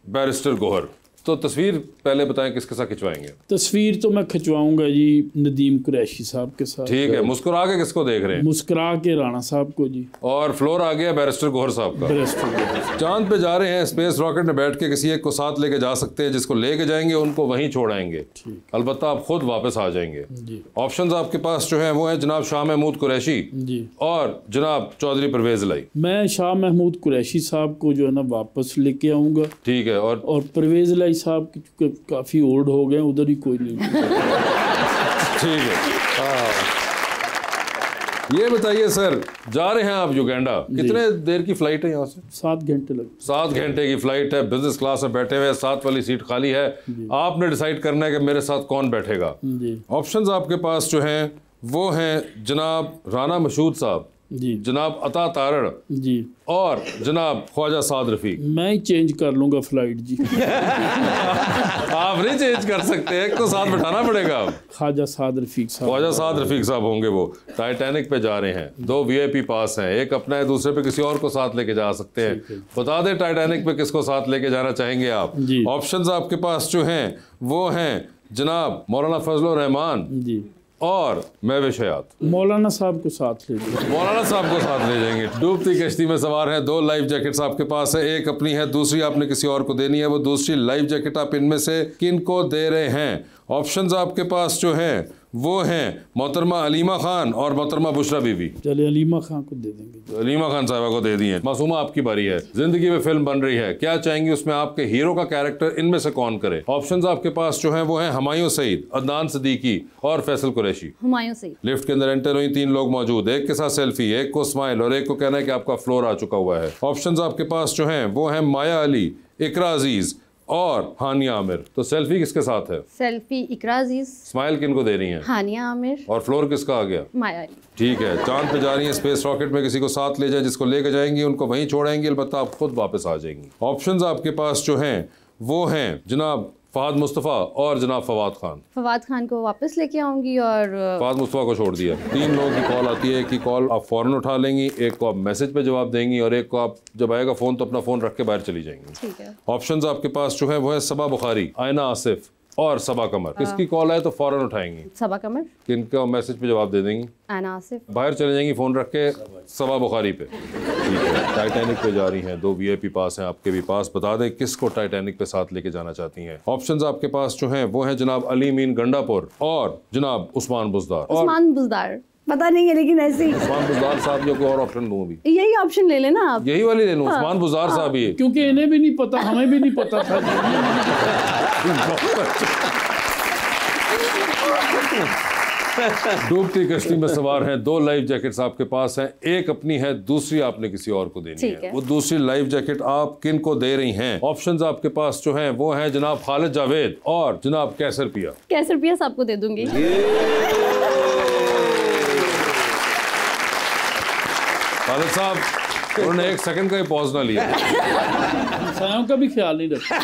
Speaker 1: बैरिस्टर गोहर। तो तस्वीर पहले बताएं किसके साथ खिंचवाएंगे?
Speaker 6: तस्वीर तो मैं खिंचवाऊंगा जी नदीम कुरैशी साहब के साथ।
Speaker 1: ठीक है, मुस्कुरा के किसको देख रहे हैं?
Speaker 6: मुस्कुरा के राणा साहब को जी।
Speaker 1: और फ्लोर आ गया बैरिस्टर गोहर साहब का। चांद पे जा रहे हैं, स्पेस रॉकेट में बैठ के किसी एक को साथ लेके जा सकते हैं, जिसको लेके जाएंगे उनको वहीं छोड़ आएंगे, अलबत्ता आप खुद वापस आ जाएंगे। ऑप्शंस आपके पास जो है वो है जनाब शाह महमूद कुरैशी और जनाब चौधरी परवेज लाई।
Speaker 6: मैं शाह महमूद कुरैशी साहब को जो है ना वापस लेके आऊंगा।
Speaker 1: ठीक है, और
Speaker 6: परवेज लाई साहब की काफी ओल्ड हो गए, उधर ही कोई नहीं।
Speaker 1: ठीक है, ये बताइए सर, जा रहे हैं आप युगांडा, कितने देर की फ्लाइट है यहाँ से?
Speaker 6: 7 घंटे लगे।
Speaker 1: 7 घंटे की फ्लाइट है, बिजनेस क्लास में बैठे हुए, 7 वाली सीट खाली है। आपने डिसाइड करना है कि मेरे साथ कौन बैठेगा। ऑप्शंस आपके पास जो हैं वो हैं जनाब राना मशहूद साहब,
Speaker 6: जी,
Speaker 1: जनाब अता तारड़
Speaker 6: जी,
Speaker 1: और जनाब ख्वाजा साद रफीक।
Speaker 6: मैं ही चेंज कर लूंगा फ्लाइट जी।
Speaker 1: आप नहीं चेंज कर सकते, एक को साथ बैठाना पड़ेगा।
Speaker 6: ख्वाजा साद रफीक साहब,
Speaker 1: ख्वाजा साद रफीक साहब होंगे, वो टाइटैनिक पे जा रहे हैं, 2 VIP पास हैं, एक अपना है, दूसरे पे किसी और को साथ लेके जा सकते हैं। बता दें टाइटैनिक पे किसको साथ लेके जाना चाहेंगे आप? ऑप्शंस आपके पास जो हैं वो हैं जनाब मौलाना फजलुर रहमान
Speaker 6: जी
Speaker 1: और महविश हयात।
Speaker 6: मौलाना साहब को साथ ले जाएंगे।
Speaker 1: मौलाना साहब को साथ ले जाएंगे। डूबती कश्ती में सवार हैं, 2 लाइफ जैकेट्स आपके पास है, एक अपनी है, दूसरी आपने किसी और को देनी है। वो दूसरी लाइफ जैकेट आप इनमें से किन को दे रहे हैं? ऑप्शंस आपके पास जो हैं वो हैं मोहतरमा अलीमा खान और मोहतरमा बुशरा बीबी।
Speaker 6: चलिए अलीमा खान को दे देंगे।
Speaker 1: अलीमा खान साहबा को दे दी है। मासूमा आपकी बारी है, जिंदगी में फिल्म बन रही है, क्या चाहेंगी उसमें आपके हीरो का कैरेक्टर इनमें से कौन करे? ऑप्शंस आपके पास जो हैं वो हैं हुमायूं सईद, अदनान सिद्दीकी और फैसल कुरैशी।
Speaker 5: हुमायूं सईद।
Speaker 1: लिफ्ट के अंदर एंटर हुई 3 लोग मौजूद, एक के साथ सेल्फी, एक को स्माइल और एक को कहना है कि आपका फ्लोर आ चुका हुआ है। ऑप्शंस आपके पास जो हैं वो हैं माया अली, इकरा अजीज और हानिया आमिर। तो सेल्फी किसके साथ है?
Speaker 5: सेल्फी इकरा अजीज।
Speaker 1: स्माइल किन को दे रही हैं?
Speaker 5: हानिया आमिर।
Speaker 1: और फ्लोर किसका आ गया?
Speaker 5: माया अली।
Speaker 1: ठीक है, चांद पे जा रही हैं, स्पेस रॉकेट में किसी को साथ ले जाए, जिसको लेके जाएंगी उनको वहीं छोड़ेंगी, अलबत्ता आप खुद वापस आ जाएंगी। ऑप्शंस आपके पास जो हैं वो हैं जनाब फहद मुस्तफ़ा और जनाब फवाद खान।
Speaker 5: फवाद खान को वापस लेके आऊंगी और
Speaker 1: फहद मुस्तफ़ा को छोड़ दिया। 3 लोगों की कॉल आती है कि कॉल आप फ़ौरन उठा लेंगी, एक को आप मैसेज पे जवाब देंगी और एक को आप जब आएगा फ़ोन तो अपना फ़ोन रख के बाहर चली जाएंगी।
Speaker 5: ठीक है।
Speaker 1: ऑप्शंस आपके पास जो है वो है सबा बुखारी, आयना आसिफ और सबा कमर। किसकी कॉल आए तो फ़ौरन उठाएंगी?
Speaker 5: सबा कमर।
Speaker 1: किनका मैसेज पे जवाब दे देंगी?
Speaker 5: आयना आसिफ।
Speaker 1: बाहर चले जाएंगी फ़ोन रख के सबा बुखारी पे। ठीक है, टाइटैनिक पे जा रही हैं, 2 VIP पास हैं आपके भी पास। बता दें किसको टाइटैनिक पे साथ लेके जाना चाहती हैं? ऑप्शंस आपके पास जो हैं वो हैं जनाब अली मीन गंडापुर और जनाब उस्मान बुज़दार।
Speaker 5: उस्मान बुज़दार पता नहीं है लेकिन ऐसे ही।
Speaker 1: उस्मान बुज़दार साहब जो कोई और ऑप्शन दूं अभी?
Speaker 5: यही ऑप्शन ले लेना आप।
Speaker 1: यही वाली ले लूं? उस्मान बुज़दार साहब ही है।
Speaker 6: क्योंकि इन्हें भी नहीं पता, हमें भी नहीं पता था।
Speaker 1: डूबती कश्ती में सवार हैं, 2 लाइफ जैकेट्स आपके पास हैं, एक अपनी है, दूसरी आपने किसी और को देनी है। वो दूसरी लाइफ जैकेट आप किन को दे रही हैं? ऑप्शंस आपके पास जो हैं वो हैं जनाब खालिद जावेद और जनाब कैसर पिया।
Speaker 5: कैसर पिया साहब को दे दूंगी।
Speaker 1: खालिद साहब उन्होंने 1 सेकंड का ही पॉज ना लिया।
Speaker 6: सायों का भी ख्याल नहीं रखा।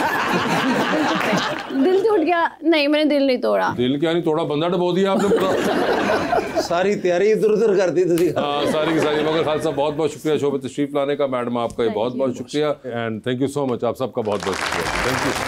Speaker 5: दिल टूट गया? नहीं, मैंने दिल नहीं तोड़ा।
Speaker 1: दिल क्या नहीं तोड़ा, बंदा डबो दिया आपने पूरा।
Speaker 2: सारी तैयारी इधर उधर कर दी थी।
Speaker 1: हाँ, सारी की सारी। मगर खालिद साहब बहुत बहुत शुक्रिया शो पे तशरीफ लाने का। मैडम आपका बहुत बहुत शुक्रिया and thank you so much. आप सबका बहुत बहुत शुक्रिया। Thank you.